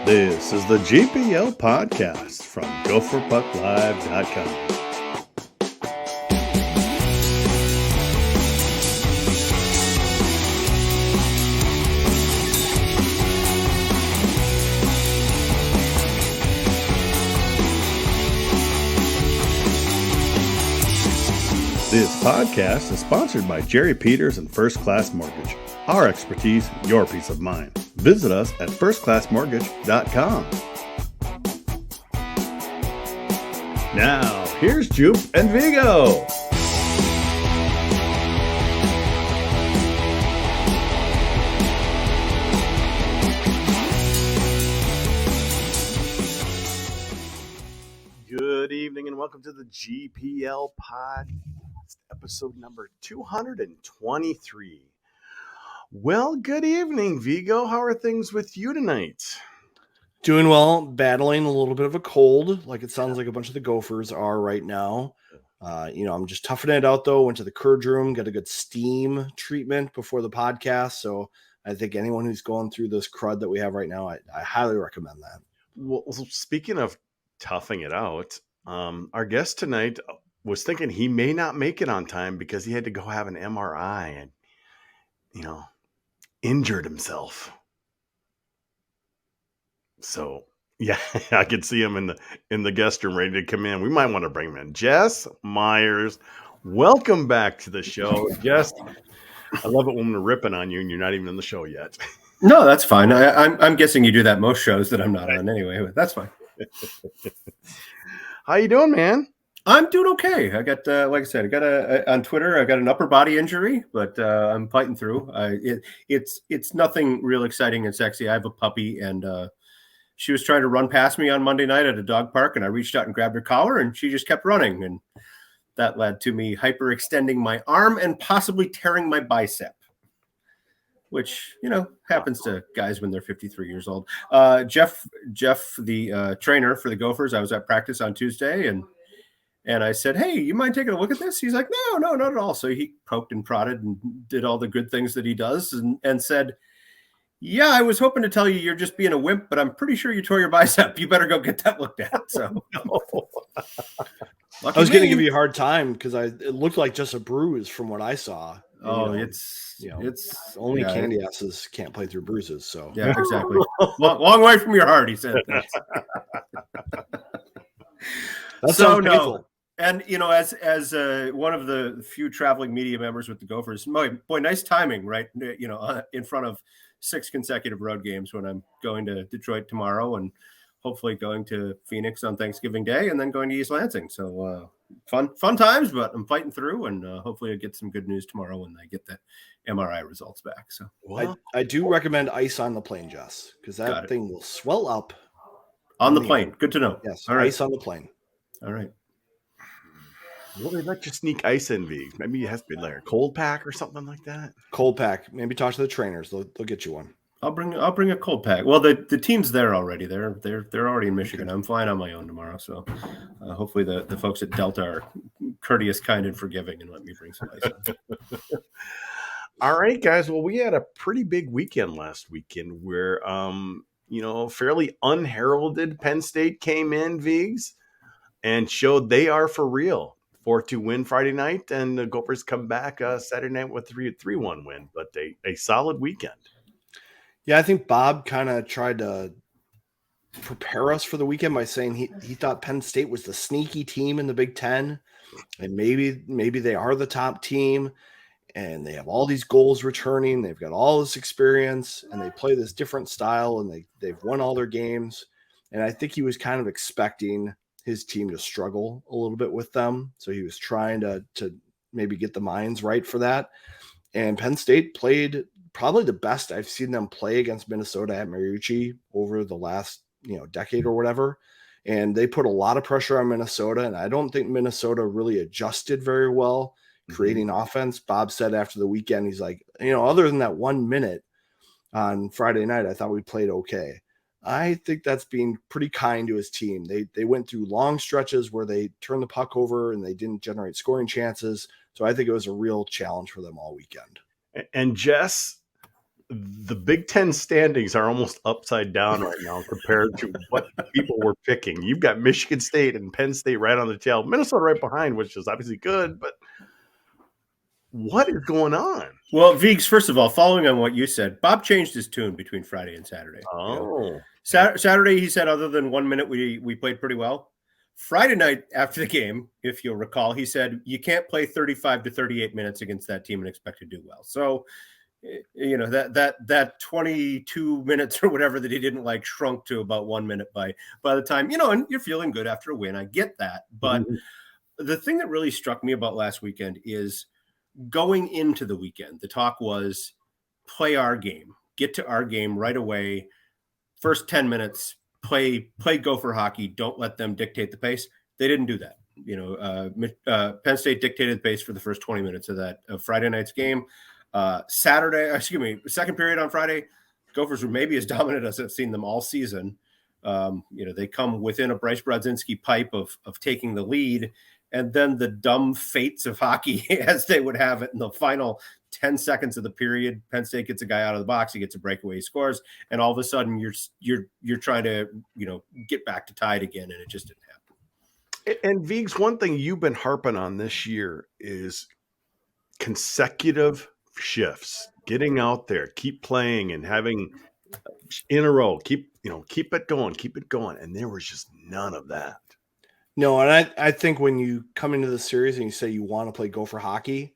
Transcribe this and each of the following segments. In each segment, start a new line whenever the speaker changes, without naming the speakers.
This is the GPL Podcast from GopherPuckLive.com. This podcast is sponsored by Jerry Peters and First Class Mortgage. Our expertise, your peace of mind. Visit us at firstclassmortgage.com. Now, here's Jupe and Vigo. Good evening and welcome to the GPL Podcast, episode number 223. Well, good evening, Vigo. How are things with you tonight?
Doing well, battling a little bit of a cold, like it sounds like a bunch of the Gophers are right now. I'm just toughing it out, though. Went to the Curd Room, got a good steam treatment before the podcast. So I think anyone who's going through this crud that we have right now, I highly recommend that.
Well, speaking of toughing it out, our guest tonight was thinking he may not make it on time because he had to go have an MRI and, injured himself. So yeah, I could see him in the guest room ready to come in. We might want to bring him in. Jess Myers, welcome back to the show. Jess, I love it when we're ripping on you and you're not even in the show yet.
No, that's fine. I'm guessing you do that most shows that I'm not on anyway, but that's fine.
How you doing, man?
I'm doing okay. I got, like I said, on Twitter, I got an upper body injury, but I'm fighting through. It's nothing real exciting and sexy. I have a puppy, and she was trying to run past me on Monday night at a dog park, and I reached out and grabbed her collar, and she just kept running, and that led to me hyperextending my arm and possibly tearing my bicep, which, happens to guys when they're 53 years old. Jeff, the trainer for the Gophers, I was at practice on Tuesday, and I said, hey, you mind taking a look at this? He's like, no, not at all. So he poked and prodded and did all the good things that he does and said, yeah, I was hoping to tell you you're just being a wimp, but I'm pretty sure you tore your bicep. You better go get that looked at. So
I was going to give you a hard time because it looked like just a bruise from what I saw.
Oh, it's
only candy asses can't play through bruises. So
yeah, exactly. long way from your heart, he said.
That sounds painful.
No. And, as one of the few traveling media members with the Gophers, boy, nice timing, right? In front of 6 consecutive road games when I'm going to Detroit tomorrow and hopefully going to Phoenix on Thanksgiving Day and then going to East Lansing. So fun times, but I'm fighting through and hopefully I get some good news tomorrow when I get the MRI results back. So
I do recommend ice on the plane, Jess, because that thing will swell up.
On the plane. Good to know.
Yes,
all right.
Ice on the plane.
All right.
Well, they let you sneak ice in, Vig. Maybe it has to be like a cold pack or something like that.
Cold pack. Maybe talk to the trainers. They'll get you one.
I'll bring a cold pack. Well, the team's there already. They're already in Michigan. I'm flying on my own tomorrow, so hopefully the folks at Delta are courteous, kind, and forgiving, and let me bring some ice.
All right, guys. Well, we had a pretty big weekend last weekend where fairly unheralded Penn State came in, Vigs, and showed they are for real. 4-2 win Friday night, and the Gophers come back Saturday night with 3-1 win, but a solid weekend.
Yeah, I think Bob kind of tried to prepare us for the weekend by saying he thought Penn State was the sneaky team in the Big Ten, and maybe they are the top team, and they have all these goals returning. They've got all this experience, and they play this different style, and they've won all their games. And I think he was kind of expecting his team to struggle a little bit with them. So he was trying to maybe get the minds right for that. And Penn State played probably the best I've seen them play against Minnesota at Mariucci over the last, decade or whatever. And they put a lot of pressure on Minnesota. And I don't think Minnesota really adjusted very well, creating offense. Bob said after the weekend, he's like, other than that 1 minute on Friday night, I thought we played okay. I think that's being pretty kind to his team. They went through long stretches where they turned the puck over and they didn't generate scoring chances. So I think it was a real challenge for them all weekend.
And Jess, the Big Ten standings are almost upside down right now compared to what people were picking. You've got Michigan State and Penn State right on the tail, Minnesota right behind, which is obviously good, but what is going on?
Well, Viggs, first of all, following on what you said, Bob changed his tune between Friday and Saturday. Saturday, he said, other than 1 minute, we played pretty well. Friday night after the game, if you'll recall, he said, you can't play 35 to 38 minutes against that team and expect to do well. So, that 22 minutes or whatever that he didn't like shrunk to about 1 minute by the time, and you're feeling good after a win. I get that. But the thing that really struck me about last weekend is going into the weekend, the talk was play our game, get to our game right away. First 10 minutes, play Gopher hockey. Don't let them dictate the pace. They didn't do that. Penn State dictated the pace for the first 20 minutes of Friday night's game. Second period on Friday, Gophers were maybe as dominant as I've seen them all season. They come within a Bryce Brodzinski pipe of taking the lead, and then the dumb fates of hockey as they would have it in the final 10 seconds of the period. Penn State gets a guy out of the box, he gets a breakaway, he scores, and all of a sudden you're trying to get back to tied again, and it just didn't happen.
And Viggs, one thing you've been harping on this year is consecutive shifts, getting out there, keep playing and having in a row, keep it going. And there was just none of that.
No, and I think when you come into the series and you say you want to play Gopher hockey,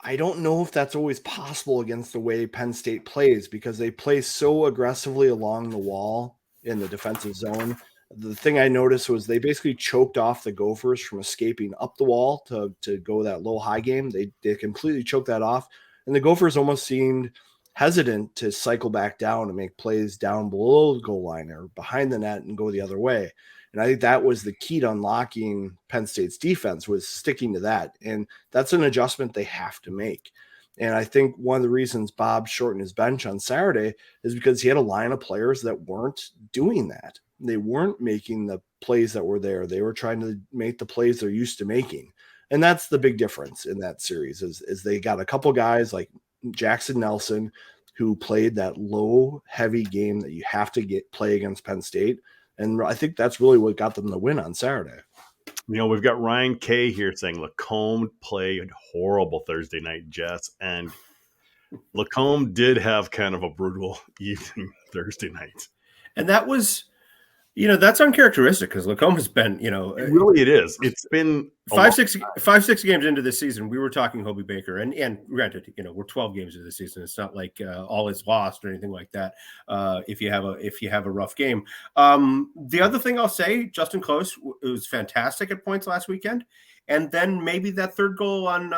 I don't know if that's always possible against the way Penn State plays, because they play so aggressively along the wall in the defensive zone. The thing I noticed was they basically choked off the Gophers from escaping up the wall to go that low-high game. They completely choked that off, and the Gophers almost seemed hesitant to cycle back down and make plays down below the goal line or behind the net and go the other way. And I think that was the key to unlocking Penn State's defense, was sticking to that. And that's an adjustment they have to make. And I think one of the reasons Bob shortened his bench on Saturday is because he had a line of players that weren't doing that. They weren't making the plays that were there. They were trying to make the plays they're used to making. And that's the big difference in that series is they got a couple guys like Jackson Nelson who played that low, heavy game that you have to play against Penn State. And I think that's really what got them the win on Saturday.
We've got Ryan K here saying Lacombe played horrible Thursday night, Jess. And Lacombe did have kind of a brutal evening Thursday night.
And that was, that's uncharacteristic because Lacombe has been,
really it is. It's been
five, six games into this season. We were talking Hobie Baker, and granted, we're 12 games into the season. It's not like all is lost or anything like that. If you have a rough game, the other thing I'll say, Justin Close was fantastic at points last weekend, and then maybe that third goal in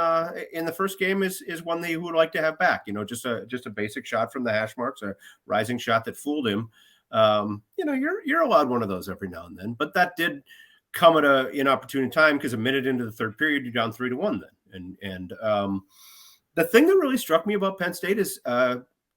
the first game is one that he would like to have back. Just a basic shot from the hash marks, a rising shot that fooled him. You're allowed one of those every now and then, but that did come at an inopportune time because a minute into the third period, you're down 3-1 then. And the thing that really struck me about Penn State is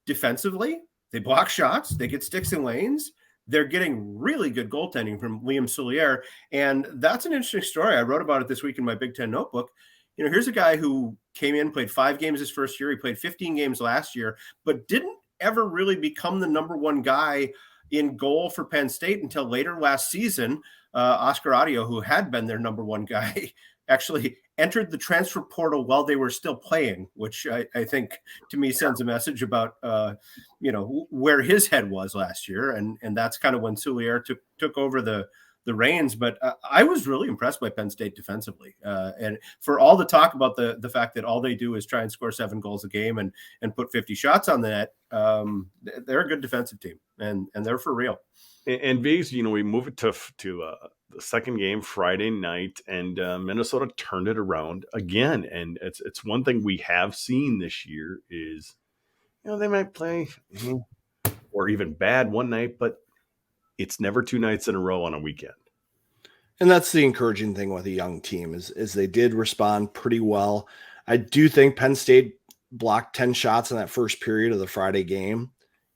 defensively, they block shots, they get sticks in lanes. They're getting really good goaltending from Liam Souliere. And that's an interesting story. I wrote about it this week in my Big Ten notebook. Here's a guy who came in, played 5 games his first year. He played 15 games last year, but didn't ever really become the number one guy in goal for Penn State until later last season. Oscar Audio, who had been their number one guy, actually entered the transfer portal while they were still playing, which I think to me sends a message about, where his head was last year. And that's kind of when Souliere took over the reins. But I was really impressed by Penn State defensively. And for all the talk about the fact that all they do is try and score 7 goals a game and put 50 shots on the net, they're a good defensive team, and they're for real.
And Viggs, we move it to the second game Friday night, and Minnesota turned it around again. And it's one thing we have seen this year is, they might play or even bad one night, but it's never 2 nights in a row on a weekend.
And that's the encouraging thing with a young team is they did respond pretty well. I do think Penn State blocked 10 shots in that first period of the Friday game,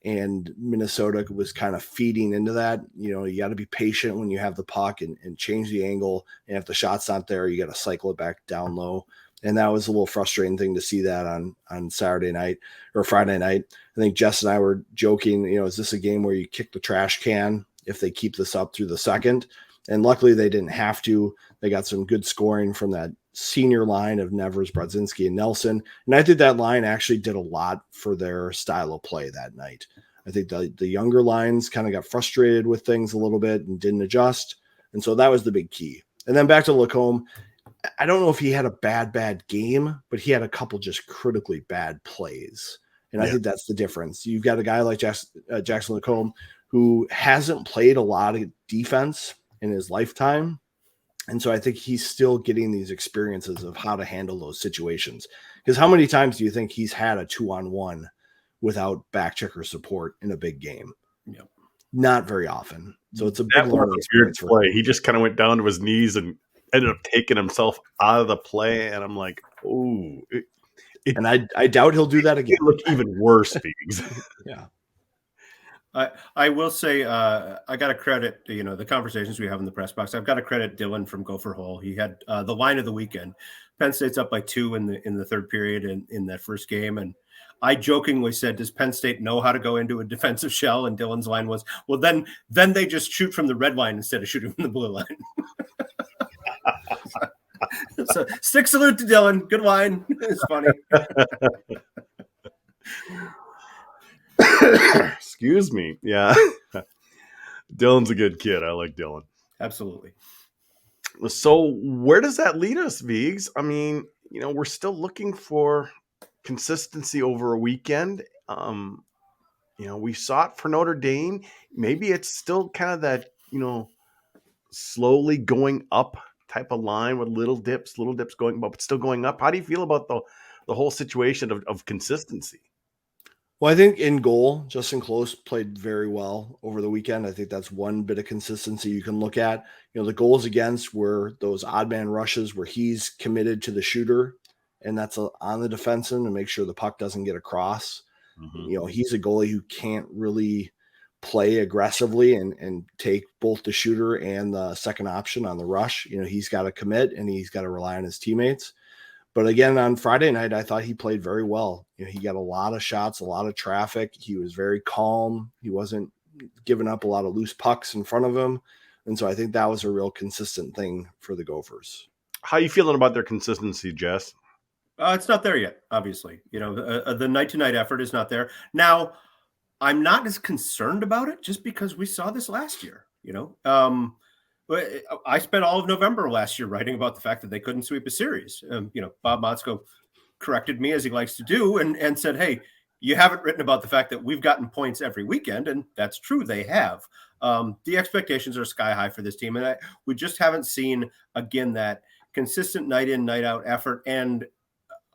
and Minnesota was kind of feeding into that. You got to be patient when you have the puck and change the angle. And if the shot's not there, you got to cycle it back down low. And that was a little frustrating thing to see that on Saturday night or Friday night. I think Jess and I were joking, is this a game where you kick the trash can if they keep this up through the second? And luckily they didn't have to. They got some good scoring from that senior line of Nevers, Brodzinski, and Nelson. And I think that line actually did a lot for their style of play that night. I think the younger lines kind of got frustrated with things a little bit and didn't adjust. And so that was the big key. And then back to Lacombe. I don't know if he had a bad game, but he had a couple just critically bad plays. And I think that's the difference. You've got a guy like Jackson Lacombe who hasn't played a lot of defense in his lifetime. And so I think he's still getting these experiences of how to handle those situations. Because how many times do you think he's had a 2-on-1 without back checker support in a big game?
Yep.
Not very often. So it's a
big
learning experience for him.
He just kind of went down to his knees and ended up taking himself out of the play. And I'm like, oh.
And I doubt he'll do that again.
It look even worse, Biggs.
Yeah.
I will say I got to credit, the conversations we have in the press box. I've got to credit Dylan from Gopher Hole. He had the line of the weekend. Penn State's up by 2 in the third period in that first game. And I jokingly said, does Penn State know how to go into a defensive shell? And Dylan's line was, well, then they just shoot from the red line instead of shooting from the blue line. So stick salute to Dylan. Good line. It's funny.
Excuse me. Yeah. Dylan's a good kid. I like Dylan.
Absolutely.
So where does that lead us, Viggs? I mean, we're still looking for consistency over a weekend. We saw it for Notre Dame. Maybe it's still kind of that, slowly going up type of line with little dips going up, but still going up. How do you feel about the whole situation of consistency?
Well, I think in goal, Justin Close played very well over the weekend. I think that's one bit of consistency you can look at. The goals against were those odd man rushes where he's committed to the shooter, and that's on the defenseman to make sure the puck doesn't get across. Mm-hmm. He's a goalie who can't really play aggressively and take both the shooter and the second option on the rush. He's got to commit and he's got to rely on his teammates. But again, on Friday night, I thought he played very well. He got a lot of shots, a lot of traffic. He was very calm. He wasn't giving up a lot of loose pucks in front of him. And so I think that was a real consistent thing for the Gophers.
How are you feeling about their consistency, Jess?
It's not there yet, obviously. The night-to-night effort is not there. Now, I'm not as concerned about it just because we saw this last year, I spent all of November last year writing about the fact that they couldn't sweep a series. Bob Motzko corrected me as he likes to do and said, hey, you haven't written about the fact that we've gotten points every weekend. And that's true. They have. The expectations are sky high for this team. And we just haven't seen, again, that consistent night in, night out effort. And,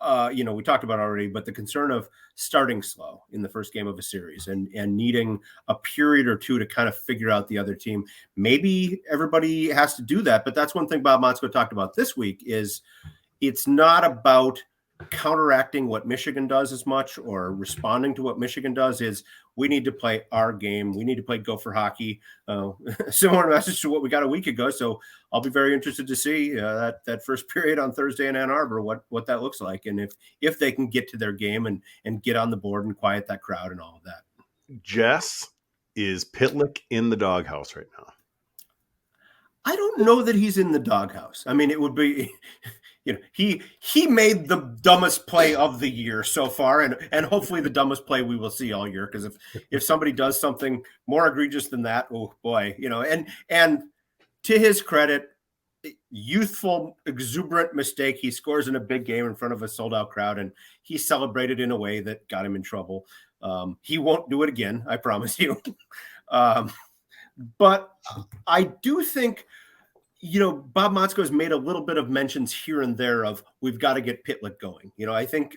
we talked about it already, but the concern of starting slow in the first game of a series and needing a period or two to kind of figure out the other team. Maybe everybody has to do that, but that's one thing Bob Motzko talked about this week is it's not about counteracting what Michigan does as much or responding to what Michigan does. Is we need to play our game. We need to play Gopher Hockey. Similar message to what we got a week ago. So I'll be very interested to see that first period on Thursday in Ann Arbor, what that looks like. And if they can get to their game and get on the board and quiet that crowd and all of that.
Jess, is Pitlick in the doghouse right now?
I don't know that he's in the doghouse. I mean, it would be – he made the dumbest play of the year so far, and hopefully the dumbest play we will see all year. Because if somebody does something more egregious than that, oh boy, and to his credit, youthful, exuberant mistake. He scores in a big game in front of a sold out crowd, and he celebrated in a way that got him in trouble. He won't do it again, I promise you. But I do think. Bob Motzko has made a little bit of mentions here and there of we've got to get Pitlick going. I think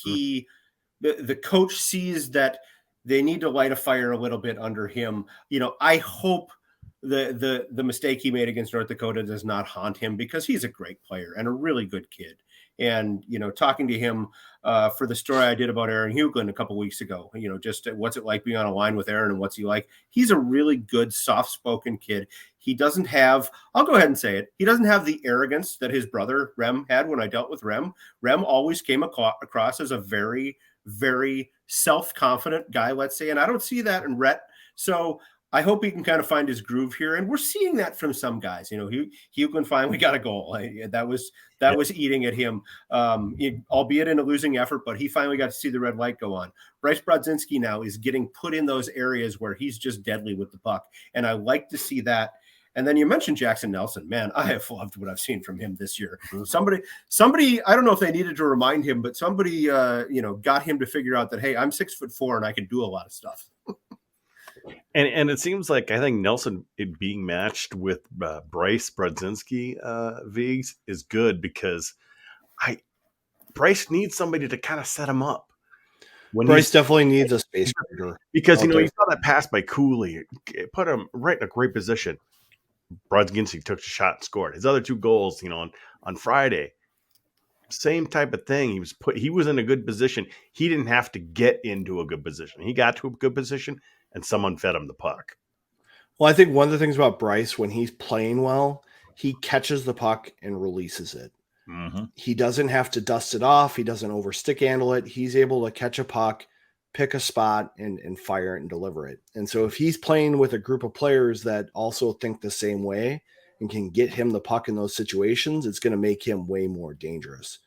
the coach sees that they need to light a fire a little bit under him. I hope the mistake he made against North Dakota does not haunt him because he's a great player and a really good kid. And, talking to him for the story I did about Aaron Hughlin a couple weeks ago, just what's it like being on a line with Aaron and what's he like? He's a really good, soft-spoken kid. He doesn't have, I'll go ahead and say it, he doesn't have the arrogance that his brother Rem had when I dealt with Rem. Rem always came across as a very, very self-confident guy, let's say, and I don't see that in Rhett. So I hope he can kind of find his groove here, and we're seeing that from some guys. Hughland finally got a goal. That was eating at him, albeit in a losing effort, but he finally got to see the red light go on. Bryce Brodzinski now is getting put in those areas where he's just deadly with the puck, and I like to see that. And then you mentioned Jackson Nelson. Man, I have loved what I've seen from him this year. Somebody, I don't know if they needed to remind him, but somebody, got him to figure out that, hey, I'm 6'4" and I can do a lot of stuff.
And it seems like I think Nelson being matched with Bryce Brodzinski, Vigs, is good because Bryce needs somebody to kind of set him up.
Bryce definitely needs a space breaker
because you saw that pass by Cooley, it put him right in a great position. Brodzinski took a shot and scored. His other two goals, on Friday, same type of thing. He was in a good position. He didn't have to get into a good position. He got to a good position, and someone fed him the puck.
Well, I think one of the things about Bryce, when he's playing well, he catches the puck and releases it.
Mm-hmm.
He doesn't have to dust it off. He doesn't overstick handle it. He's able to catch a puck, pick a spot, and fire it and deliver it. And so if he's playing with a group of players that also think the same way and can get him the puck in those situations, it's going to make him way more dangerous.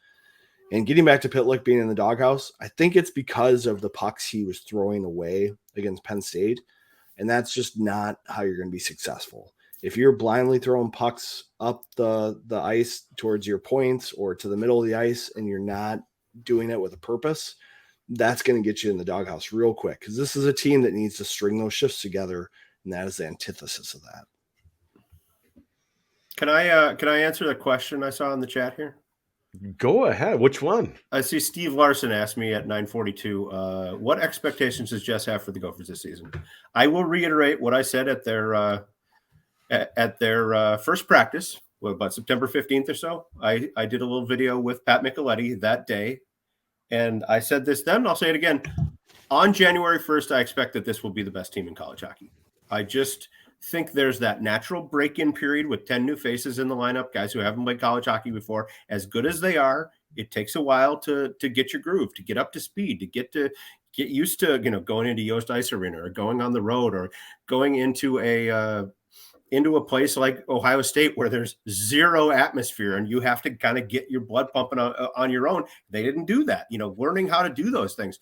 And getting back to Pitlick being in the doghouse, I think it's because of the pucks he was throwing away against Penn State. And that's just not how you're going to be successful. If you're blindly throwing pucks up the ice towards your points or to the middle of the ice and you're not doing it with a purpose, that's going to get you in the doghouse real quick, because this is a team that needs to string those shifts together, and that is the antithesis of that.
Can I answer the question I saw in the chat here?
Go ahead. Which one?
I see Steve Larson asked me at 9:42, what expectations does Jess have for the Gophers this season? I will reiterate what I said at their first practice, about September 15th or so. I did a little video with Pat Micheletti that day, and I said this then, I'll say it again. On January 1st, I expect that this will be the best team in college hockey. I just think there's that natural break-in period with 10 new faces in the lineup, guys who haven't played college hockey before. As good as they are, it takes a while to get your groove, to get up to speed, to get used to going into Yost Ice Arena or going on the road or going into a place like Ohio State where there's zero atmosphere and you have to kind of get your blood pumping on your own. They didn't do that. Learning how to do those things.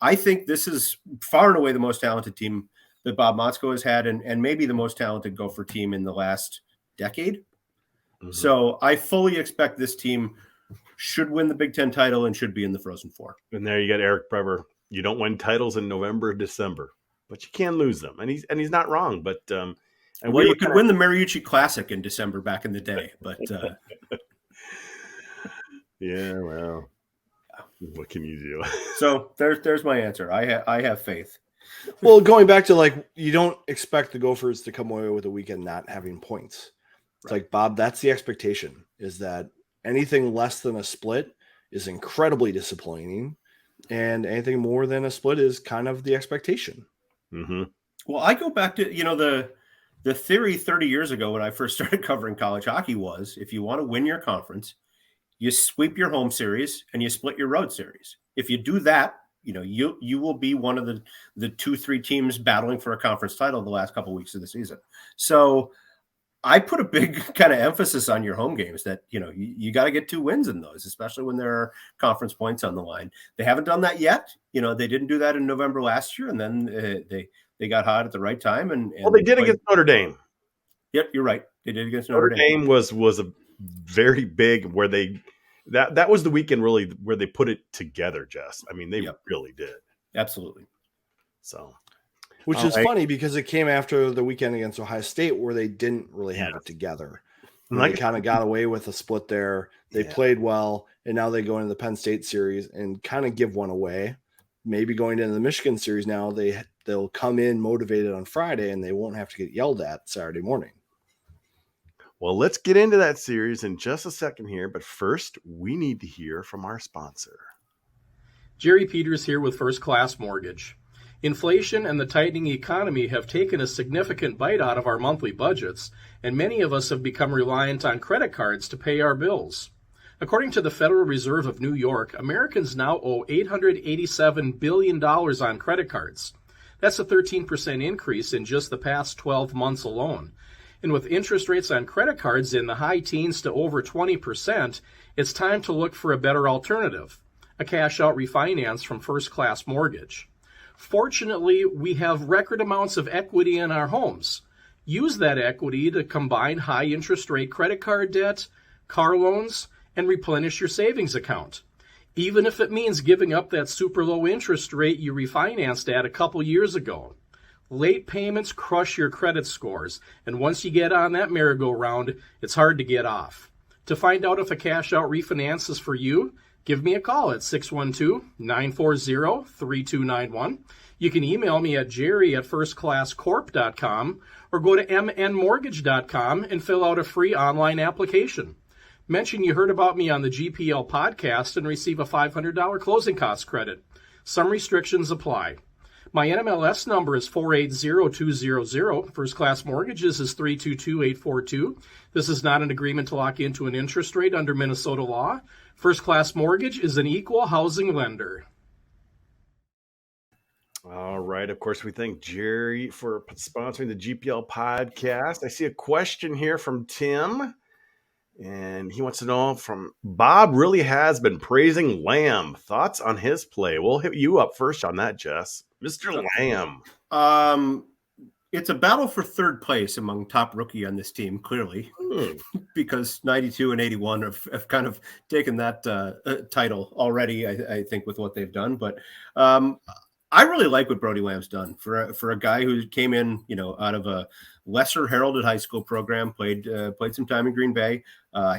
I think this is far and away the most talented team that Bob Motzko has had, and maybe the most talented Gopher team in the last decade. Mm-hmm. So I fully expect this team should win the Big Ten title and should be in the Frozen Four.
And there you got Eric Brever. You don't win titles in November, December, but you can lose them. And he's not wrong. But
you could win the Mariucci Classic in December back in the day. But
yeah, well, what can you do?
So there's my answer. I have faith.
Well, going back to you don't expect the Gophers to come away with a weekend not having points. It's right. Like, Bob, that's the expectation, is that anything less than a split is incredibly disappointing, and anything more than a split is kind of the expectation.
Mm-hmm.
Well, I go back to, the theory 30 years ago when I first started covering college hockey was, if you want to win your conference, you sweep your home series and you split your road series. If you do that, you will be one of the 2-3 teams battling for a conference title the last couple of weeks of the season. So I put a big kind of emphasis on your home games that, you got to get 2 wins in those, especially when there are conference points on the line. They haven't done that yet. They didn't do that in November last year. And then they got hot at the right time. And
they did against Notre Dame.
Yep. You're right. They did against
Notre Dame was a very big where that was the weekend really where they put it together, Jess. I mean, they really did.
Absolutely.
So,
which is funny because it came after the weekend against Ohio State where they didn't really have it together. They kind of got away with a split there. They played well, and now they go into the Penn State series and kind of give one away. Maybe going into the Michigan series now, they'll come in motivated on Friday and they won't have to get yelled at Saturday morning.
Well, let's get into that series in just a second here, but first, we need to hear from our sponsor.
Jerry Peters here with First Class Mortgage. Inflation and the tightening economy have taken a significant bite out of our monthly budgets, and many of us have become reliant on credit cards to pay our bills. According to the Federal Reserve of New York, Americans now owe $887 billion on credit cards. That's a 13% increase in just the past 12 months alone. And with interest rates on credit cards in the high teens to over 20%, it's time to look for a better alternative, a cash-out refinance from First Class Mortgage. Fortunately, we have record amounts of equity in our homes. Use that equity to combine high interest rate credit card debt, car loans, and replenish your savings account. Even if it means giving up that super low interest rate you refinanced at a couple years ago. Late payments crush your credit scores, and once you get on that merry-go-round, it's hard to get off. To find out if a cash-out refinance is for you, give me a call at 612-940-3291. You can email me at jerry@firstclasscorp.com or go to mnmortgage.com and fill out a free online application. Mention you heard about me on the GPL Podcast and receive a $500 closing cost credit. Some restrictions apply. My NMLS number is 480200. First Class Mortgages is 322842. This is not an agreement to lock into an interest rate under Minnesota law. First Class Mortgage is an equal housing lender.
All right. Of course, we thank Jerry for sponsoring the GPL podcast. I see a question here from Tim, and he wants to know from Bob really has been praising Lamb. Thoughts on his play? We'll hit you up first on that, Jess. Mr. Lamb.
It's a battle for third place among top rookie on this team, clearly, because 92 and 81 have kind of taken that title already, I think, with what they've done. But I really like what Brody Lamb's done for a guy who came in, out of a lesser heralded high school program, played some time in Green Bay.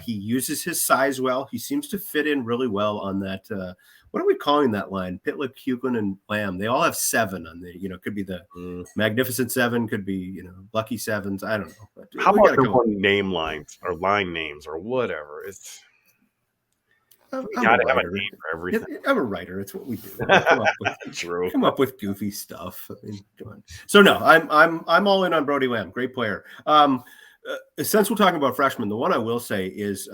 He uses his size well. He seems to fit in really well on that. What are we calling that line? Pitlick, Huglin, and Lamb. They all have 7 on the, could be the Magnificent 7, could be, Lucky Sevens. I don't know. But
how about the one name lines or line names or whatever? It's
you
gotta have a name for everything.
I'm a writer. It's what we do.
True.
Come up with goofy stuff. I mean, come on. So no, I'm all in on Brody Lamb. Great player. Since we're talking about freshmen, the one I will say is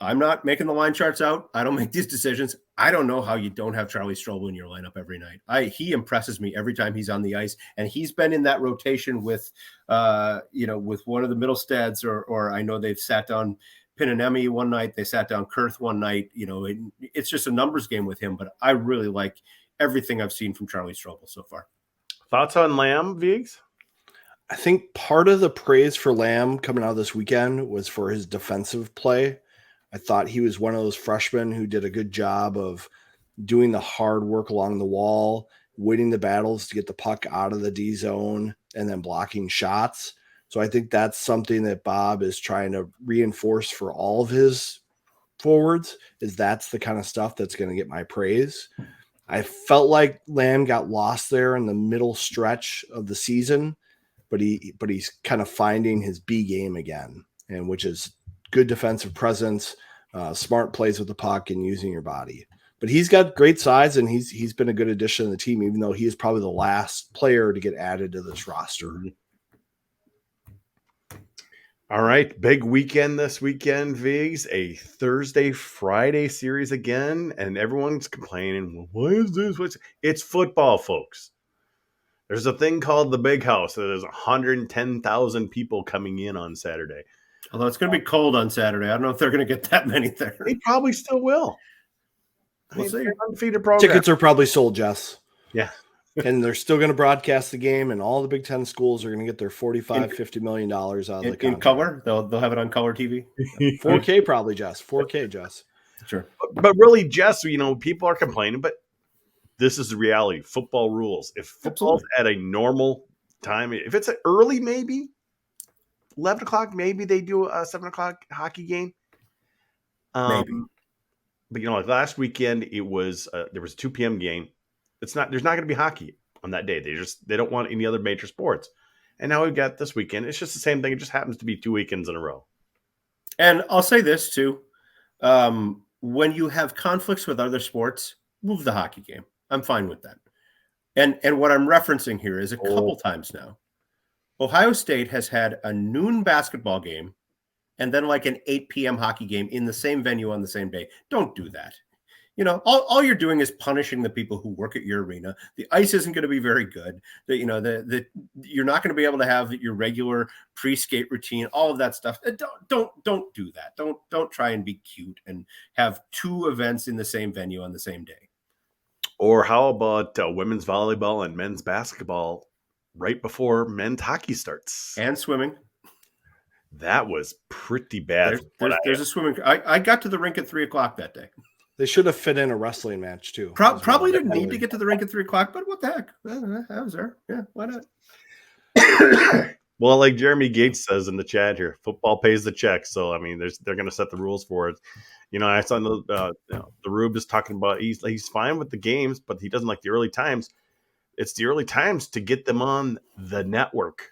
I'm not making the line charts out. I don't make these decisions. I don't know how you don't have Charlie Strobel in your lineup every night. He impresses me every time he's on the ice, and he's been in that rotation with with one of the Middlestads, or I know they've sat down Pinanemi one night, they sat down Kurth one night. It's just a numbers game with him, but I really like everything I've seen from Charlie Strobel so far.
Thoughts on Lamb, Viggs?
I think part of the praise for Lamb coming out this weekend was for his defensive play. I thought he was one of those freshmen who did a good job of doing the hard work along the wall, winning the battles to get the puck out of the D zone, and then blocking shots. So I think that's something that Bob is trying to reinforce for all of his forwards, is that's the kind of stuff that's going to get my praise. I felt like Lamb got lost there in the middle stretch of the season, but he's kind of finding his B game again, and which is good defensive presence, smart plays with the puck, and using your body. But he's got great size, and he's been a good addition to the team, even though he is probably the last player to get added to this roster.
All right, big weekend this weekend, Viggs. A Thursday-Friday series again, and everyone's complaining, well, why is this? It's football, folks. There's a thing called the Big House. There's 110,000 people coming in on Saturday.
Although it's going to be cold on Saturday. I don't know if they're going to get that many there.
They probably still will.
We'll see.
Undefeated program.
Tickets are probably sold, Jess.
Yeah.
And they're still going to broadcast the game, and all the Big Ten schools are going to get their $50 million out of the contract.
In color? They'll have it on color TV?
4K probably, Jess. 4K, Jess.
Sure.
But really, Jess, people are complaining, but this is the reality. Football rules. If football's at a normal time, if it's early, maybe 11 o'clock, maybe they do a 7 o'clock hockey game.
Maybe.
But like last weekend, it was there was a 2 p.m. game. There's not going to be hockey on that day. They don't want any other major sports. And now we've got this weekend. It's just the same thing. It just happens to be 2 weekends in a row.
And I'll say this too. When you have conflicts with other sports, move the hockey game. I'm fine with that. And what I'm referencing here is a couple times now, Ohio State has had a noon basketball game and then like an 8 p.m. hockey game in the same venue on the same day. Don't do that. All you're doing is punishing the people who work at your arena. The ice isn't going to be very good. You're not going to be able to have your regular pre-skate routine, all of that stuff. Don't do that. Don't try and be cute and have two events in the same venue on the same day.
Or how about women's volleyball and men's basketball right before men's hockey starts?
And swimming.
That was pretty bad.
There's a swimming. I got to the rink at 3:00 that day.
They should have fit in a wrestling match too.
Probably didn't need to get to the rink at 3:00, but what the heck? I was there. Yeah, why not?
Well, like Jeremy Gates says in the chat here, football pays the check. So, I mean, they're going to set the rules for it. I saw the Rube is talking about he's fine with the games, but he doesn't like the early times. It's the early times to get them on the network.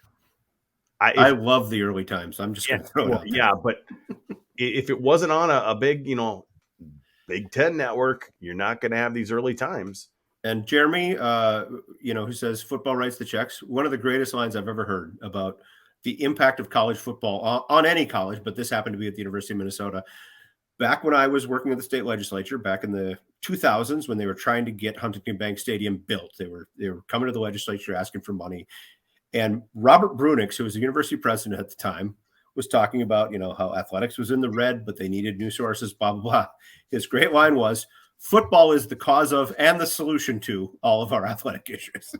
I love the early times. I'm just going to throw it out there.
Yeah, but if it wasn't on a big, Big Ten network, you're not going to have these early times.
And Jeremy, who says football writes the checks. One of the greatest lines I've ever heard about the impact of college football on any college, but this happened to be at the University of Minnesota. Back when I was working at the state legislature, back in the 2000s, when they were trying to get Huntington Bank Stadium built, they were coming to the legislature asking for money. And Robert Brunix, who was the university president at the time, was talking about, how athletics was in the red, but they needed new sources, blah, blah, blah. His great line was, football is the cause of and the solution to all of our athletic issues.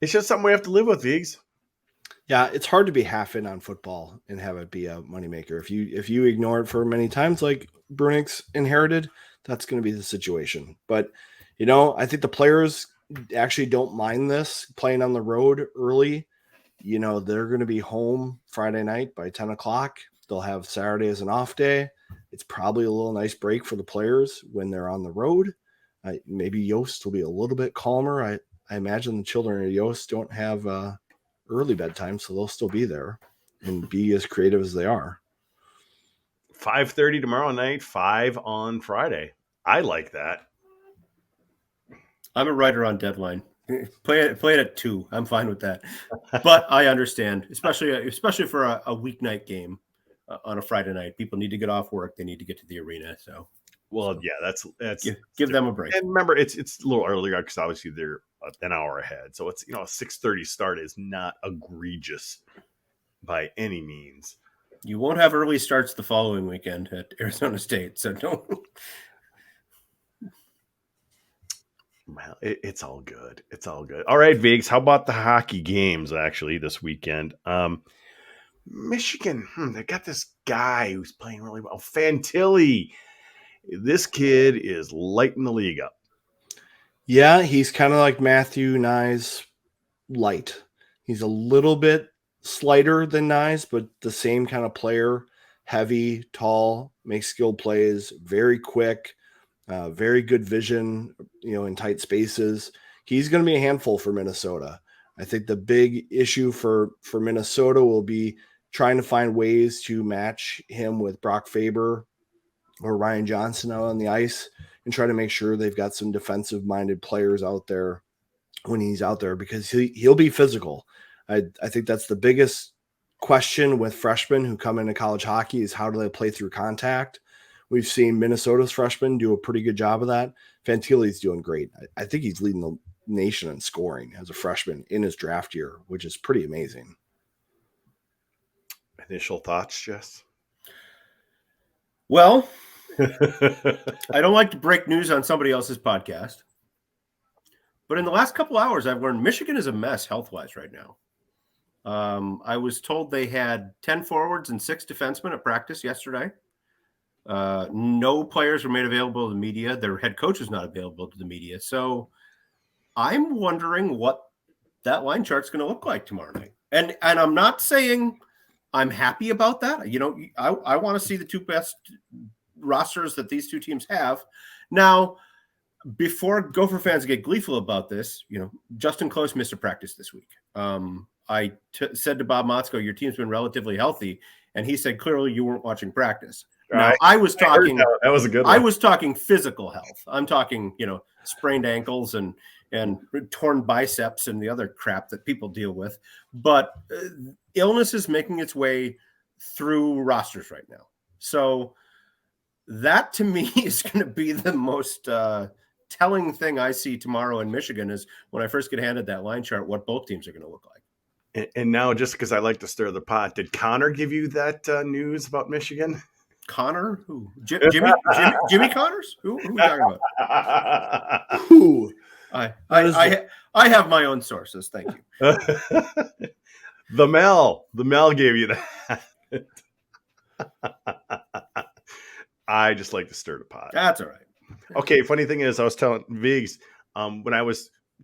It's just something we have to live with, Viggs.
Yeah, it's hard to be half in on football and have it be a moneymaker. If you ignore it for many times, like Brunix inherited, that's going to be the situation. But, I think the players actually don't mind this playing on the road early. They're going to be home Friday night by 10 o'clock. They'll have Saturday as an off day. It's probably a little nice break for the players when they're on the road. Maybe Yost will be a little bit calmer. I imagine the children at Yost don't have early bedtime, so they'll still be there and be as creative as they are.
5:30 tomorrow night, 5 on Friday. I like that.
I'm a writer on deadline. Play it at 2. I'm fine with that. But I understand, especially for a weeknight game on a Friday night. People need to get off work. They need to get to the arena. So,
that's
give them a break.
And remember, it's a little earlier because obviously they're an hour ahead. So it's a 6:30 start is not egregious by any means.
You won't have early starts the following weekend at Arizona State. So don't.
Well, it's all good. It's all good. All right, Viggs, how about the hockey games actually this weekend? Michigan, they got this guy who's playing really well. Fantilli. This kid is lighting the league up.
Yeah, he's kind of like Matthew Nyes light. He's a little bit slighter than Nyes, but the same kind of player. Heavy, tall, makes skilled plays, very quick. Very good vision, in tight spaces. He's going to be a handful for Minnesota. I think the big issue for Minnesota will be trying to find ways to match him with Brock Faber or Ryan Johnson out on the ice and try to make sure they've got some defensive-minded players out there when he's out there because he'll be physical. I think that's the biggest question with freshmen who come into college hockey is how do they play through contact? We've seen Minnesota's freshmen do a pretty good job of that. Fantilli's doing great. I think he's leading the nation in scoring as a freshman in his draft year, which is pretty amazing.
Initial thoughts, Jess?
Well, I don't like to break news on somebody else's podcast, but in the last couple hours, I've learned Michigan is a mess health-wise right now. I was told they had 10 forwards and 6 defensemen at practice yesterday. No players were made available to the media. Their head coach was not available to the media. So I'm wondering what that line chart's going to look like tomorrow night. And I'm not saying I'm happy about that. I want to see the two best rosters that these two teams have. Now, before Gopher fans get gleeful about this, Justin Close missed a practice this week. I said to Bob Motzko, your team's been relatively healthy. And he said, clearly you weren't watching practice. Now, I was talking.
That was a good one.
I was talking physical health. I'm talking, sprained ankles and torn biceps and the other crap that people deal with. But illness is making its way through rosters right now. So that to me is going to be the most telling thing I see tomorrow in Michigan is when I first get handed that line chart, what both teams are going to look like.
And now, just because I like to stir the pot, did Connor give you that news about Michigan?
Connor? Who? Jimmy Connors? Who are we talking about?
Who?
I have my own sources. Thank you.
The Mel gave you that. I just like to stir the pot.
That's all right.
Okay. Funny thing is, I was telling Viggs when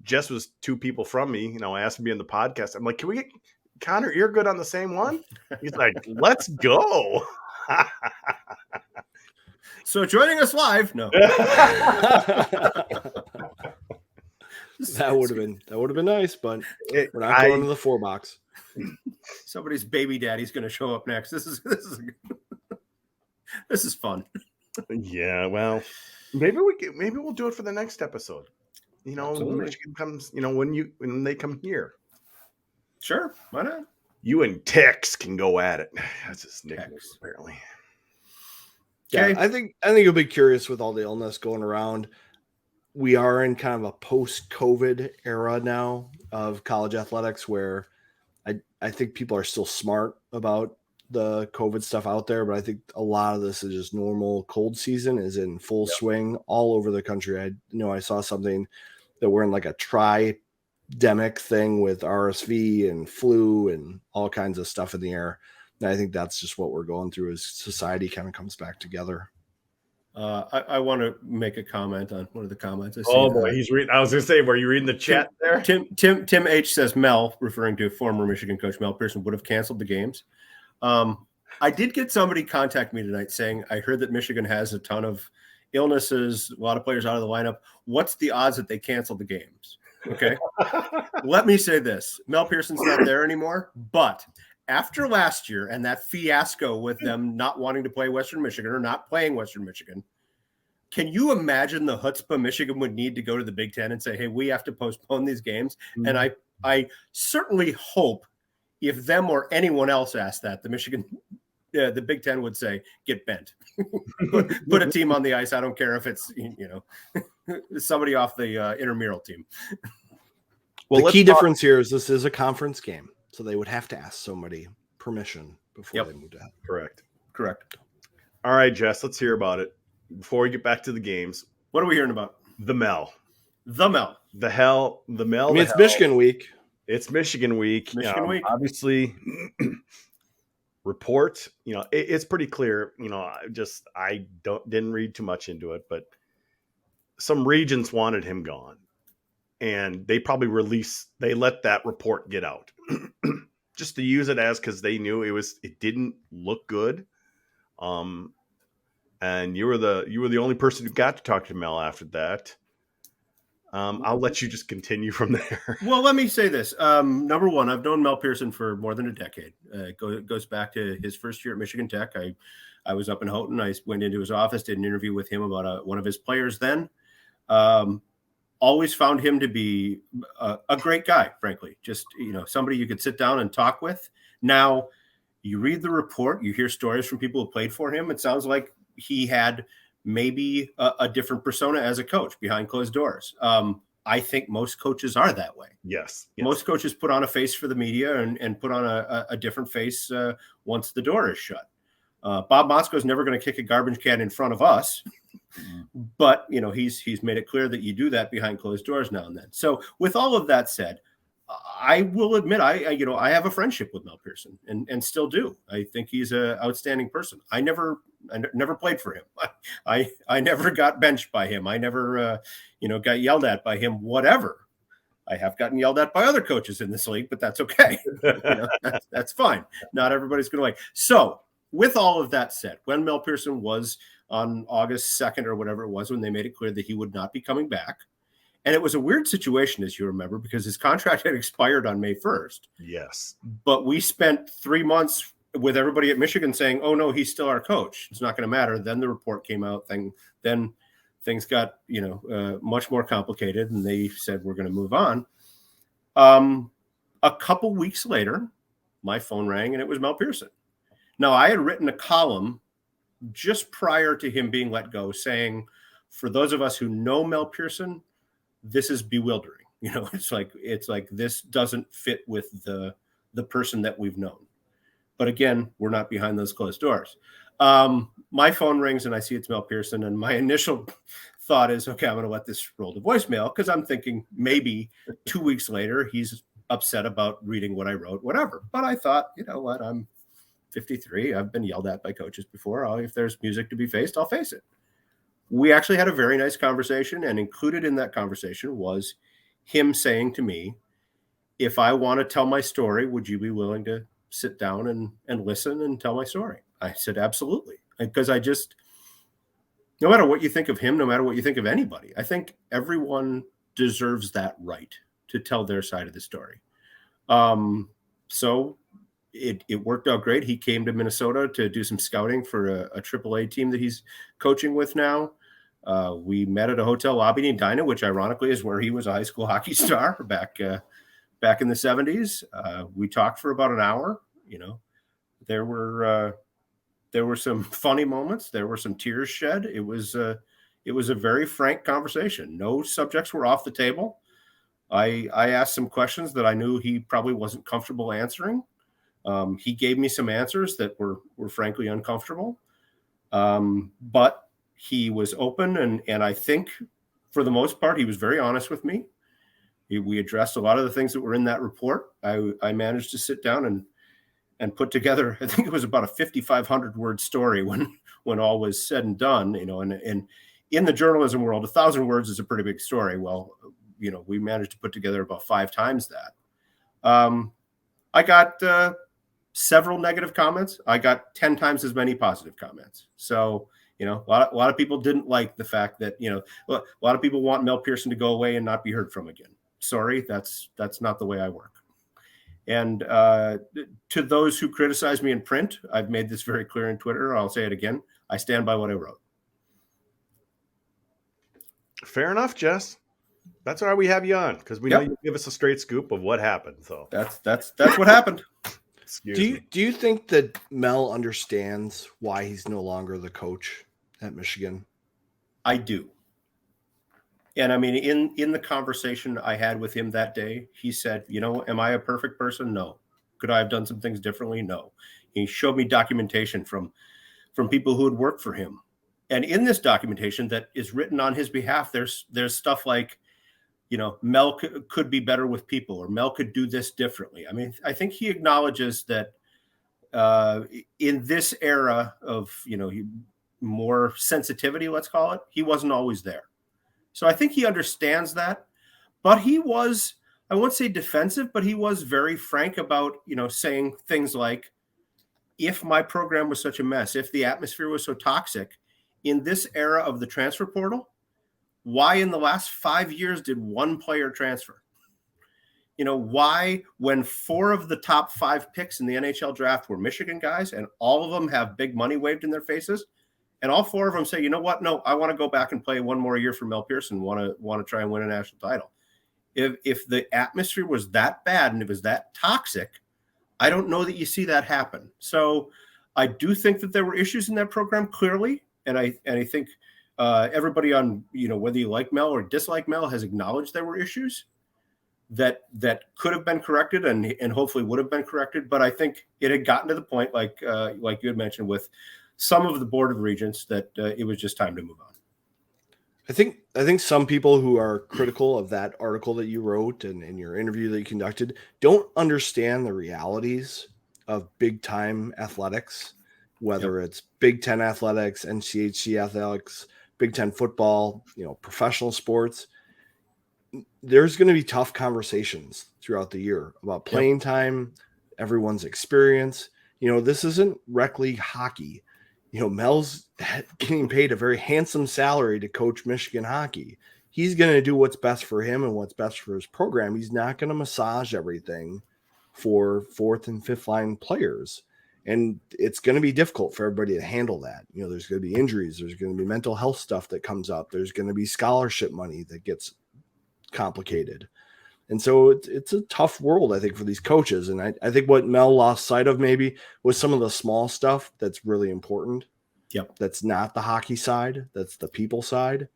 Jess was two people from me. I asked him to be on the podcast. I'm like, can we get Connor Eargood on the same one? He's like, let's go.
So joining us live, no.
That would have been nice, but we're not going to the 4-box.
Somebody's baby daddy's going to show up next. This is fun.
Yeah, well, maybe we'll do it for the next episode. When Michigan comes, when they come here.
Sure, why not?
You and Tex can go at it. That's his nickname, apparently.
Okay. Yeah, I think you'll be curious with all the illness going around. We are in kind of a post-COVID era now of college athletics where I think people are still smart about the COVID stuff out there, but I think a lot of this is just normal cold season is in full swing all over the country. I saw something that we're in like a tridemic thing with RSV and flu and all kinds of stuff in the air. And I think that's just what we're going through as society kind of comes back together.
I want to make a comment on one of the comments.
Oh boy, he's reading. I was going to say, were you reading the chat there?
Tim H says Mel, referring to former Michigan coach Mel Pearson, would have canceled the games. I did get somebody contact me tonight saying, I heard that Michigan has a ton of illnesses, a lot of players out of the lineup. What's the odds that they cancel the games? Okay. Let me say this. Mel Pearson's not there anymore, but after last year and that fiasco with them not wanting to play Western Michigan or not playing Western Michigan, can you imagine the chutzpah Michigan would need to go to the Big Ten and say, hey, we have to postpone these games? Mm-hmm. And I certainly hope if them or anyone else asked that, the Big Ten would say, get bent. put a team on the ice. I don't care if it's, somebody off the intramural team.
Well, the key difference here is this is a conference game. So they would have to ask somebody permission before they moved out.
Correct. All right, Jess, let's hear about it. Before we get back to the games.
What are we hearing about?
The Mel.
The Mel.
The hell. The Mel.
I mean, it's Michigan week.
It's Michigan week.
Week.
Obviously, report, it's pretty clear. I didn't read too much into it, but some regions wanted him gone. And they probably let that report get out just to use it because they knew it didn't look good. And you were the only person who got to talk to Mel after that. I'll let you just continue from there.
Well, let me say this. Number one, I've known Mel Pearson for more than a decade. It goes back to his first year at Michigan Tech. I was up in Houghton. I went into his office, did an interview with him about one of his players then. Always found him to be a great guy, frankly. Just, somebody you could sit down and talk with. Now, you read the report, you hear stories from people who played for him. It sounds like he had maybe a different persona as a coach behind closed doors. I think most coaches are that way.
Yes.
Most coaches put on a face for the media and put on a different face once the door is shut. Bob Motzko's never going to kick a garbage can in front of us. But, he's made it clear that you do that behind closed doors now and then. So with all of that said, I will admit, I have a friendship with Mel Pearson and still do. I think he's an outstanding person. I never played for him. I never got benched by him. I never, got yelled at by him, whatever. I have gotten yelled at by other coaches in this league, but that's okay. That's fine. Not everybody's going to like. So with all of that said, when Mel Pearson was on August 2nd or whatever it was, when they made it clear that he would not be coming back. And it was a weird situation, as you remember, because his contract had expired on May 1st.
Yes.
But we spent 3 months with everybody at Michigan saying, "Oh no, he's still our coach. It's not going to matter." Then the report came out. Then things got much more complicated, and they said we're going to move on. A couple weeks later, my phone rang, and it was Mel Pearson. Now, I had written a column just prior to him being let go, saying, for those of us who know Mel Pearson, this is bewildering. It's like this doesn't fit with the person that we've known. But again, we're not behind those closed doors. My phone rings and I see it's Mel Pearson, and my initial thought is, okay, I'm going to let this roll to voicemail, because I'm thinking maybe 2 weeks later he's upset about reading what I wrote, whatever. But I thought, you know what, I'm 53. I've been yelled at by coaches before. If there's music to be faced, I'll face it. We actually had a very nice conversation, and included in that conversation was him saying to me, if I want to tell my story, would you be willing to sit down and listen and tell my story? I said, absolutely. Because no matter what you think of him, no matter what you think of anybody, I think everyone deserves that right to tell their side of the story. So it worked out great. He came to Minnesota to do some scouting for a AAA team that he's coaching with now. We met at a hotel lobby in Edina, which ironically is where he was a high school hockey star back in the 70s. We talked for about an hour. There were some funny moments. There were some tears shed. It was a very frank conversation. No subjects were off the table. I asked some questions that I knew he probably wasn't comfortable answering. He gave me some answers that were frankly uncomfortable. But he was open, and I think for the most part, he was very honest with me. We addressed a lot of the things that were in that report. I managed to sit down and put together, I think it was about a 5,500 word story when all was said and done, and in the journalism world, 1,000 words is a pretty big story. Well, we managed to put together about 5 times that. I got several negative comments. I got 10 times as many positive comments. So, a lot of people didn't like the fact that, a lot of people want Mel Pearson to go away and not be heard from again. Sorry, that's not the way I work. And to those who criticize me in print, I've made this very clear in Twitter. I'll say it again. I stand by what I wrote.
Fair enough, Jess. That's why we have you on, because we know you give us a straight scoop of what happened. So
that's what happened.
Do you think that Mel understands why he's no longer the coach at Michigan?
I do. And I mean, in the conversation I had with him that day, he said, am I a perfect person? No. Could I have done some things differently? No. He showed me documentation from people who had worked for him. And in this documentation that is written on his behalf, there's stuff like, Mel could be better with people, or Mel could do this differently. I mean, I think he acknowledges that in this era of, more sensitivity, let's call it, he wasn't always there. So I think he understands that, but he was, I won't say defensive, but he was very frank about, saying things like, if my program was such a mess, if the atmosphere was so toxic in this era of the transfer portal, why in the last 5 years did one player transfer? Why, when 4 of the top 5 picks in the NHL draft were Michigan guys, and all of them have big money waved in their faces, and all 4 of them say, you know what? No, I want to go back and play one more year for Mel Pearson. Want to try and win a national title. If the atmosphere was that bad and it was that toxic, I don't know that you see that happen. So I do think that there were issues in that program, clearly, and I think everybody on, whether you like Mel or dislike Mel, has acknowledged there were issues that could have been corrected and hopefully would have been corrected. But I think it had gotten to the point, like you had mentioned, with some of the Board of Regents, that it was just time to move on.
I think some people who are critical of that article that you wrote and in your interview that you conducted don't understand the realities of big time athletics, whether it's Big Ten athletics, NCHC athletics, Big Ten football, professional sports. There's going to be tough conversations throughout the year about playing time, everyone's experience. This isn't rec league hockey. Mel's getting paid a very handsome salary to coach Michigan hockey. He's going to do what's best for him and what's best for his program. He's not going to massage everything for 4th and 5th line players. And it's going to be difficult for everybody to handle that. You know, there's going to be injuries. There's going to be mental health stuff that comes up. There's going to be scholarship money that gets complicated. And so it's a tough world, I think, for these coaches. And I think what Mel lost sight of maybe was some of the small stuff that's really important.
Yep.
That's not the hockey side. That's the people side.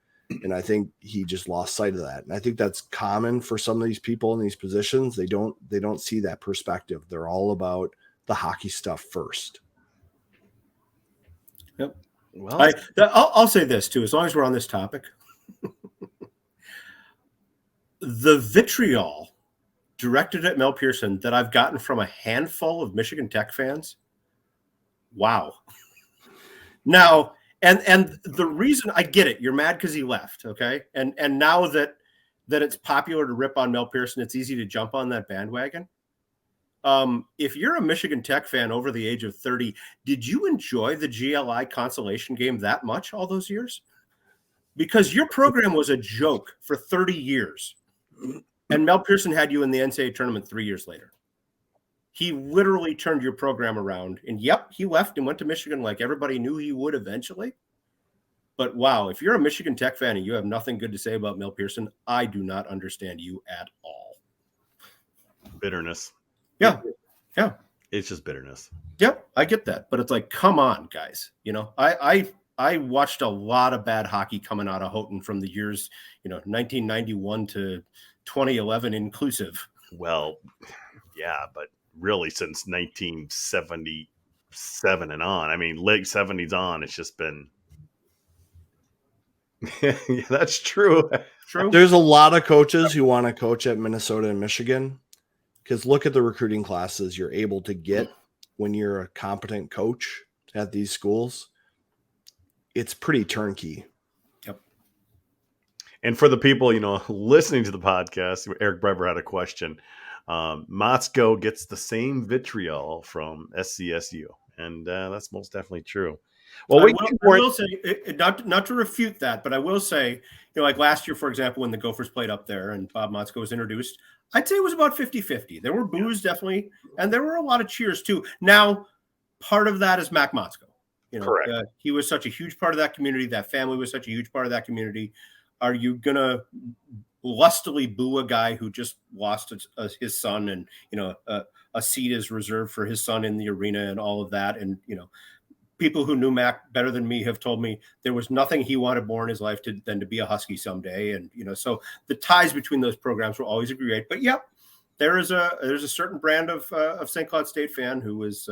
And I think he just lost sight of that. And I think that's common for some of these people in these positions. They don't see that perspective. They're all about the hockey stuff first.
Yep. Well, I'll say this too, as long as we're on this topic. The vitriol directed at Mel Pearson that I've gotten from a handful of Michigan Tech fans. Wow. Now, and the reason I get it, you're mad because he left, okay? And now that it's popular to rip on Mel Pearson, it's easy to jump on that bandwagon. If you're a Michigan Tech fan over the age of 30, did you enjoy the GLI consolation game that much all those years? Because your program was a joke for 30 years. And Mel Pearson had you in the NCAA tournament 3 years later. He literally turned your program around. And yep, he left and went to Michigan like everybody knew he would eventually. But wow, if you're a Michigan Tech fan and you have nothing good to say about Mel Pearson, I do not understand you at all.
Bitterness.
Yeah.
It's just bitterness.
Yep, I get that. But it's like, come on, guys. You know, I watched a lot of bad hockey coming out of Houghton from the years, 1991 to 2011 inclusive.
Well, yeah, but really since 1977 and on. I mean, late 70s on, it's just been. Yeah, that's true.
True.
There's a lot of coaches who want to coach at Minnesota and Michigan. Because look at the recruiting classes you're able to get when you're a competent coach at these schools. It's pretty turnkey.
Yep.
And for the people, listening to the podcast, Eric Brever had a question. Motzko gets the same vitriol from SCSU. And that's most definitely true. Well,
I will say, not to refute that, but I will say, like last year, for example, when the Gophers played up there and Bob Motzko was introduced, I'd say it was about 50-50. There were boos, definitely, and there were a lot of cheers, too. Now, part of that is Mac Motzko.
Correct.
He was such a huge part of that community. That family was such a huge part of that community. Are you going to lustily boo a guy who just lost his son and, a seat is reserved for his son in the arena and all of that? And, people who knew Mac better than me have told me there was nothing he wanted more in his life than to be a Husky someday. And, so the ties between those programs were always great. But yep, there's a certain brand of St. Cloud State fan who is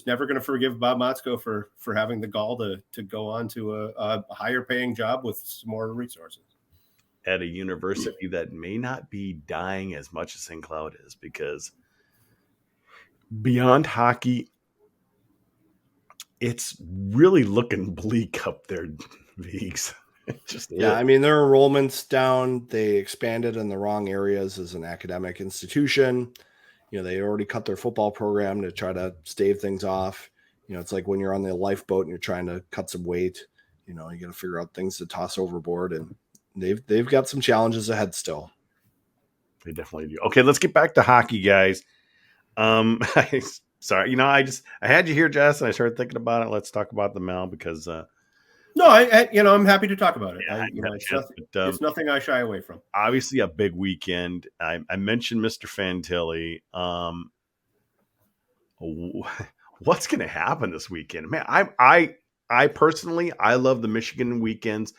never going to forgive Bob Motzko for having the gall to go on to a higher paying job with some more resources.
At a university that may not be dying as much as St. Cloud is, because beyond hockey, it's really looking bleak up there, Viggs.
I mean, their enrollment's down. They expanded in the wrong areas as an academic institution. They already cut their football program to try to stave things off. It's like when you're on the lifeboat and you're trying to cut some weight. You got to figure out things to toss overboard, and they've got some challenges ahead still.
They definitely do. Okay, let's get back to hockey, guys. Sorry, I had you here, Jess, and I started thinking about it. Let's talk about the Mel because
no, I'm happy to talk about it.
Yeah,
it's nothing I shy away from.
Obviously, a big weekend. I mentioned Mr. Fantilli. What's going to happen this weekend, man? I personally, I love the Michigan weekends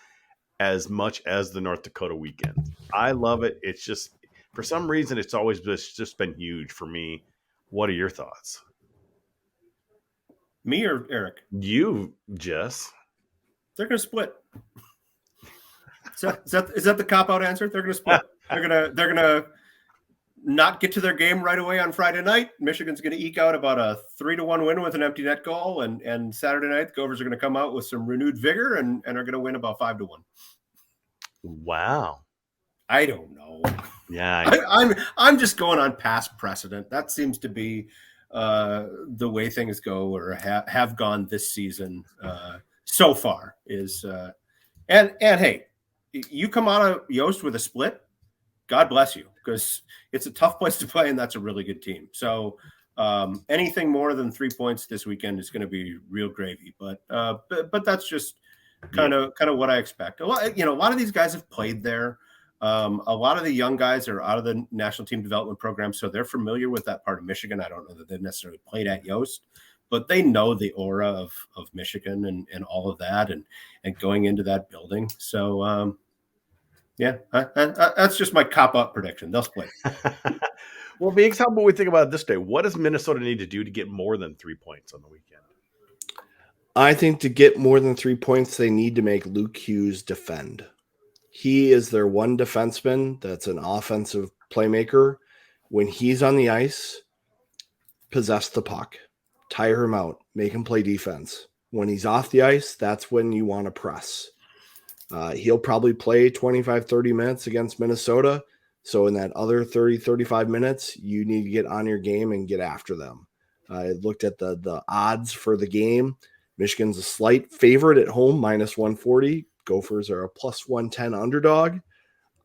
as much as the North Dakota weekends. I love it. It's just for some reason it's always just been huge for me. What are your thoughts?
Me or Eric?
You, Jess.
They're going to split. Is that the cop-out answer? They're going to split. They're going to not get to their game right away on Friday night. Michigan's going to eke out about a 3-1 win with an empty net goal, and Saturday night the Gophers are going to come out with some renewed vigor and are going to win about 5-1.
Wow.
I don't know.
Yeah,
I'm just going on past precedent. That seems to be the way things go or have gone this season so far. And hey, you come out of Yost with a split, God bless you, because it's a tough place to play and that's a really good team. So Anything more than 3 points this weekend is going to be real gravy. But that's just kind of what I expect. A lot of these guys have played there. A lot of the young guys are out of the national team development program, so they're familiar with that part of Michigan. I don't know that they've necessarily played at Yost, but they know the aura of Michigan and all of that and going into that building. So, that's just my cop-out prediction. They'll split.
Well, Viggs, how about we think about it this day? What does Minnesota need to do to get more than 3 points on the weekend?
I think to get more than 3 points, they need to make Luke Hughes defend. He is their one defenseman that's an offensive playmaker. When he's on the ice, possess the puck, tire him out, make him play defense. When he's off the ice, that's when you want to press. He'll probably play 25, 30 minutes against Minnesota. So in that other 30, 35 minutes, you need to get on your game and get after them. I looked at the odds for the game. Michigan's a slight favorite at home, minus 140. Gophers are a plus 110 underdog.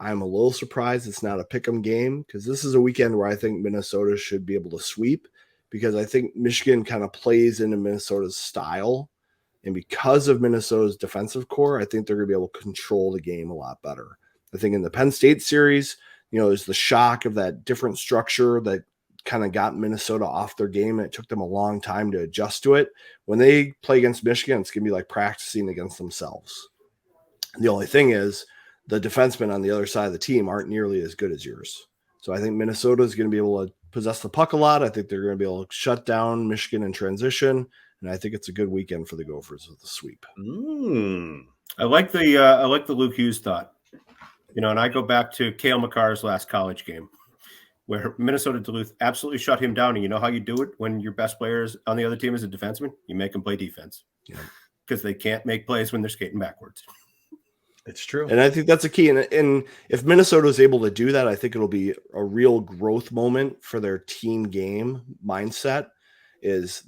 I'm a little surprised it's not a pick'em game because this is a weekend where I think Minnesota should be able to sweep because I think Michigan kind of plays into Minnesota's style. And because of Minnesota's defensive core, I think they're going to be able to control the game a lot better. I think in the Penn State series, there's the shock of that different structure that kind of got Minnesota off their game. And it took them a long time to adjust to it. When they play against Michigan, it's going to be like practicing against themselves. The only thing is the defensemen on the other side of the team aren't nearly as good as yours. So I think Minnesota is going to be able to possess the puck a lot. I think they're going to be able to shut down Michigan in transition. And I think it's a good weekend for the Gophers with the sweep.
I like the Luke Hughes thought. And I go back to Cale Makar's last college game where Minnesota Duluth absolutely shut him down. And you know how you do it when your best players on the other team is a defenseman? You make them play defense because they can't make plays when they're skating backwards.
It's true.
And I think that's a key. And if Minnesota is able to do that, I think it'll be a real growth moment for their team game mindset.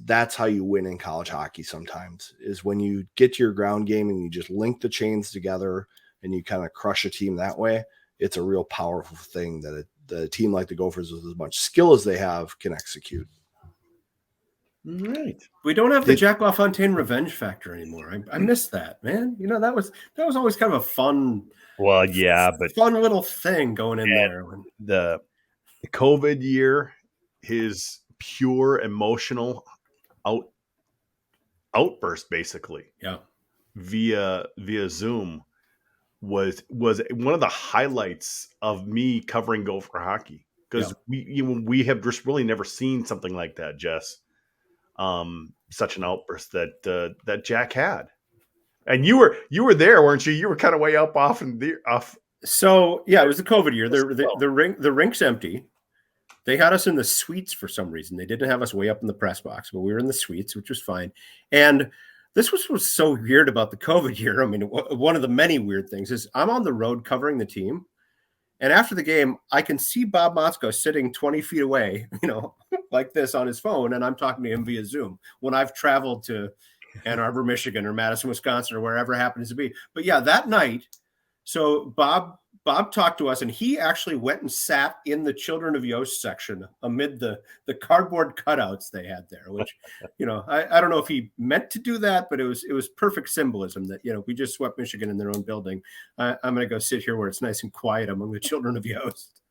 That's how you win in college hockey sometimes, is when you get to your ground game and you just link the chains together and you kind of crush a team that way. It's a real powerful thing that a team like the Gophers with as much skill as they have can execute.
Right.
We don't have the Jack LaFontaine revenge factor anymore. I miss that, man. That was always kind of a fun.
Well, yeah, but
fun little thing going in there.
The COVID year, his pure emotional outburst, basically, via Zoom, was one of the highlights of me covering Gopher hockey because we have just really never seen something like that, Jess. Such an outburst that Jack had, and you were there, weren't you? You were kind of way up off.
So it was the COVID year. The rink's empty. They had us in the suites for some reason. They didn't have us way up in the press box, but we were in the suites, which was fine. And this was so weird about the COVID year. I mean, one of the many weird things is I'm on the road covering the team. And after the game, I can see Bob Motzko sitting 20 feet away, like this on his phone. And I'm talking to him via Zoom when I've traveled to Ann Arbor, Michigan, or Madison, Wisconsin, or wherever it happens to be. But that night, so Bob talked to us, and he actually went and sat in the Children of Yost section amid the cardboard cutouts they had there, which, I don't know if he meant to do that, but it was perfect symbolism that, we just swept Michigan in their own building. I'm going to go sit here where it's nice and quiet among the Children of Yost.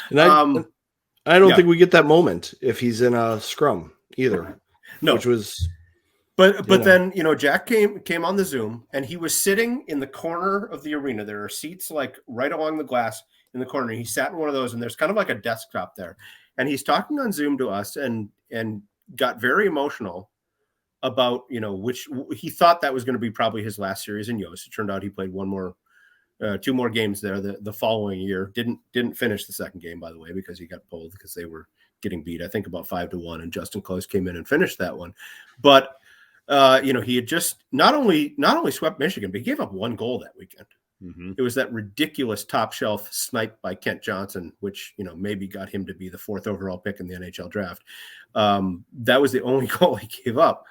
And I don't think we get that moment if he's in a scrum either.
No,
which was...
But then, Jack came on the Zoom and he was sitting in the corner of the arena. There are seats like right along the glass in the corner. He sat in one of those and there's kind of like a desktop there. And he's talking on Zoom to us and got very emotional about, which he thought that was going to be probably his last series in Yost. It turned out he played two more games there the following year. Didn't finish the second game, by the way, because he got pulled because they were getting beat, I think about 5-1, and Justin Close came in and finished that one. But he had just not only swept Michigan, but he gave up one goal that weekend. Mm-hmm. It was that ridiculous top shelf snipe by Kent Johnson, which, maybe got him to be the 4th overall pick in the NHL draft. That was the only goal he gave up.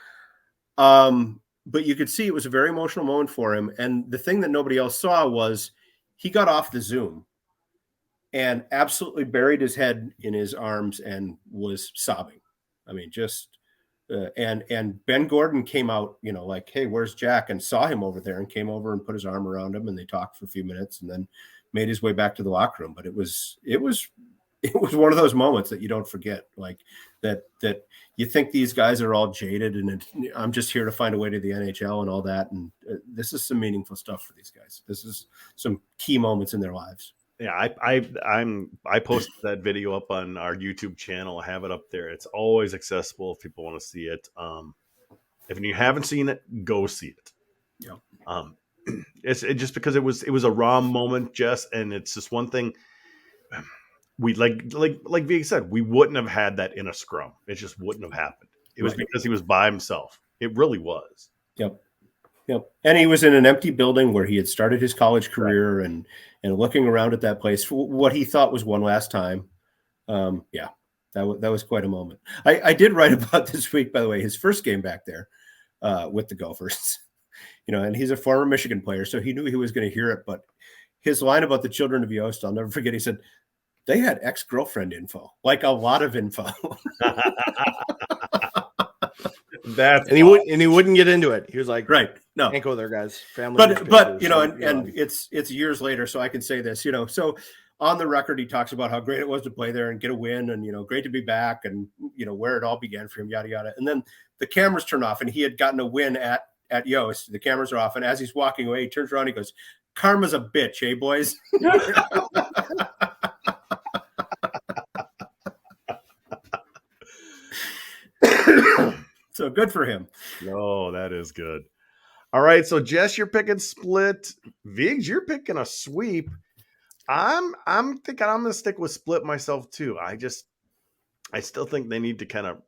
But you could see it was a very emotional moment for him. And the thing that nobody else saw was he got off the Zoom and absolutely buried his head in his arms and was sobbing. I mean, just and Ben Gordon came out, like, hey, where's Jack? And saw him over there and came over and put his arm around him, and they talked for a few minutes and then made his way back to the locker room. But it was one of those moments that you don't forget, like that you think these guys are all jaded and I'm just here to find a way to the NHL and all that. And this is some meaningful stuff for these guys. This is some key moments in their lives.
Yeah, I posted that video up on our YouTube channel. I have it up there. It's always accessible if people want to see it. If you haven't seen it, go see it.
Yeah.
It's just because it was a raw moment, Jess, and it's just one thing. We like Vig said, we wouldn't have had that in a scrum. It just wouldn't have happened. It was because he was by himself. It really was.
Yep. And he was in an empty building where he had started his college career, and looking around at that place for what he thought was one last time. That was quite a moment. I did write about this week, by the way, his first game back there with the Gophers. And he's a former Michigan player, so he knew he was going to hear it. But his line about the children of Yost, I'll never forget. He said, they had ex-girlfriend info, like a lot of info.
He wouldn't get into it. He was like,
right, no,
can't go there, guys. Family,
but it's years later, so I can say this. So on the record, he talks about how great it was to play there and get a win, and great to be back, and where it all began for him, yada yada. And then the cameras turn off, and he had gotten a win at Yost. The cameras are off, and as he's walking away, he turns around, he goes, "Karma's a bitch, eh, boys?" So good for him.
Oh, that is good. All right, so Jess, you're picking split. Viggs, you're picking a sweep. I'm thinking I'm gonna stick with split myself too. I still think they need to kind of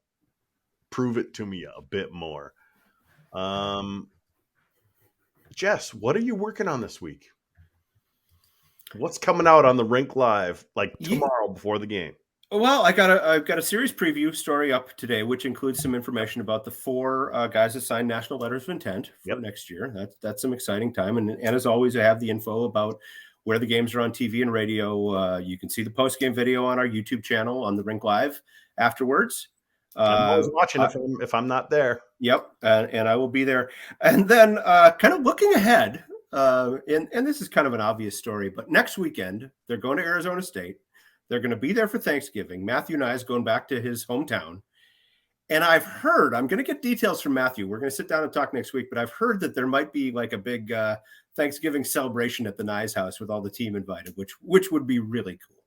prove it to me a bit more. Jess, what are you working on this week? What's coming out on the Rink Live like tomorrow before the game?
Well, I've got a series preview story up today, which includes some information about the 4 guys that signed national letters of intent for next year. That's some exciting time. And as always, I have the info about where the games are on TV and radio. You can see the post-game video on our YouTube channel on the Rink Live afterwards.
I'm always watching if I'm not there.
Yep, and I will be there. And then kind of looking ahead, and this is kind of an obvious story, but next weekend, they're going to Arizona State. They're going to be there for Thanksgiving. Matthew Nye is going back to his hometown. And I've heard, I'm going to get details from Matthew. We're going to sit down and talk next week, but I've heard that there might be like a big Thanksgiving celebration at the Nye's house with all the team invited, which would be really cool.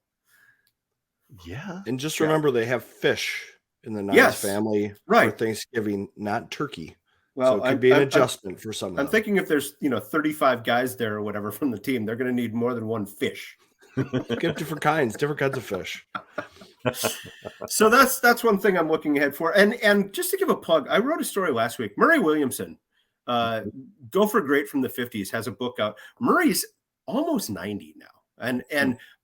Yeah.
And just remember, they have fish in the Nye's family for Thanksgiving, not turkey. Well, so it could be an adjustment for some of them.
I'm thinking if there's 35 guys there or whatever from the team, they're going to need more than one fish.
Get different kinds of fish.
So that's one thing I'm looking ahead for. And just to give a plug, I wrote a story last week. Murray Williamson, Gopher great from the 50s, has a book out. Murray's almost 90 now.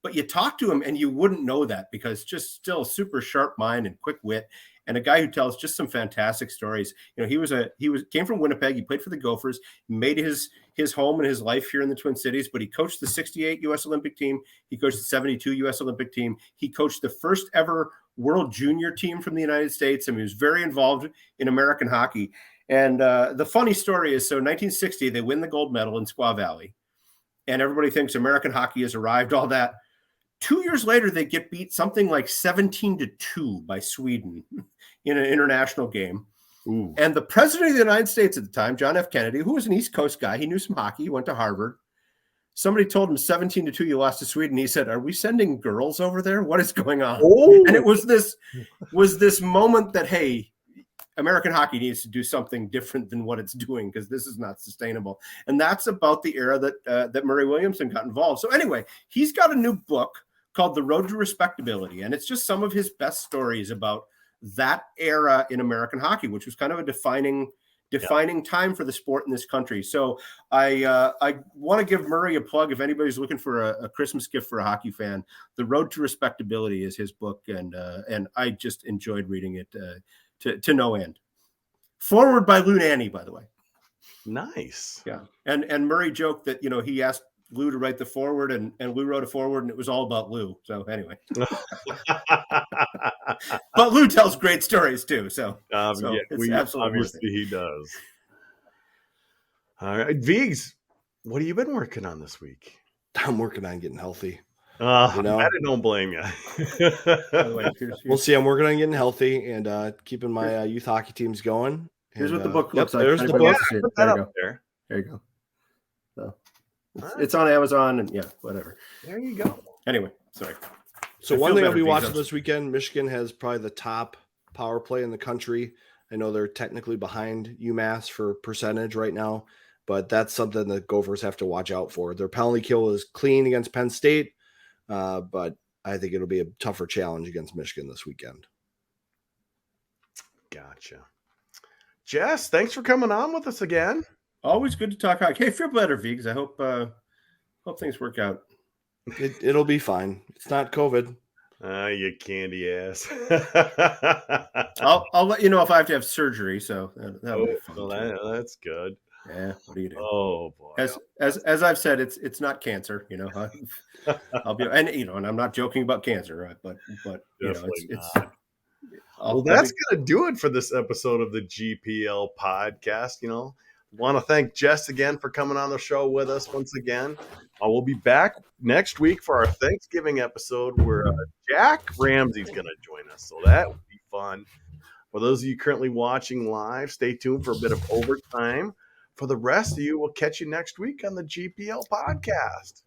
But you talk to him and you wouldn't know that, because just still super sharp mind and quick wit, and a guy who tells just some fantastic stories. He came from Winnipeg. He played for the Gophers, made his home and his life here in the Twin Cities, but he coached the 68 U.S. Olympic team. He coached the 72 U.S. Olympic team. He coached the first ever World Junior team from the United States. I mean, he was very involved in American hockey. And the funny story is, so 1960, they win the gold medal in Squaw Valley, and everybody thinks American hockey has arrived, all that. 2 years later, they get beat something like 17-2 by Sweden in an international game. Ooh. And the president of the United States at the time, John F. Kennedy, who was an East Coast guy, he knew some hockey, he went to Harvard. Somebody told him 17-2, you lost to Sweden. He said, "Are we sending girls over there? What is going on?" Oh. And it was this moment that, hey, American hockey needs to do something different than what it's doing, because this is not sustainable. And that's about the era that Murray Williamson got involved. So anyway, he's got a new book called The Road to Respectability, and it's just some of his best stories about that era in American hockey, which was kind of a defining time for the sport in this country. So I want to give Murray a plug. If anybody's looking for a Christmas gift for a hockey fan, The Road to Respectability is his book, and I just enjoyed reading it to no end. Forward by Lou Nanny, by the way.
Nice.
Yeah. And Murray joked that, he asked Lou to write the forward, and Lou wrote a forward, and it was all about Lou. So anyway. But Lou tells great stories too, so
Yeah,
it's absolutely worth
obviously he does. All right, Viggs, what have you been working on this week?
I'm working on getting healthy.
I don't blame you.
By the way,
We'll see. I'm working on getting healthy and keeping my youth hockey teams going.
Here's
And,
what the book looks like.
There's the
Anybody
book.
wants to see it?
Put
There
that
you
up
go.
there.
There you go. So it's on Amazon and whatever.
There you go.
Anyway, sorry.
So
I
one
feel
thing I'll
better
be
being
watching
upset.
this weekend, Michigan has probably the top power play in the country. I know they're technically behind UMass for percentage right now, but that's something that Gophers have to watch out for. Their penalty kill is clean against Penn State, but I think it'll be a tougher challenge against Michigan this weekend.
Gotcha. Jess, thanks for coming on with us again.
Always good to talk hockey. Hey, feel better, Viggs. I hope things work out.
It'll be fine. It's not COVID.
You candy ass.
I'll let you know if I have to have surgery. So that'll be fun.
Well, that's good.
Yeah. What do you do?
Oh boy.
As I've said, it's not cancer. I'll be and I'm not joking about cancer, right? But it's.
Well, that's going to do it for this episode of the GPL podcast. Want to thank Jess again for coming on the show with us once again. We'll be back next week for our Thanksgiving episode where Jack Ramsey's going to join us. So that would be fun. For those of you currently watching live, stay tuned for a bit of overtime. For the rest of you, we'll catch you next week on the GPL podcast.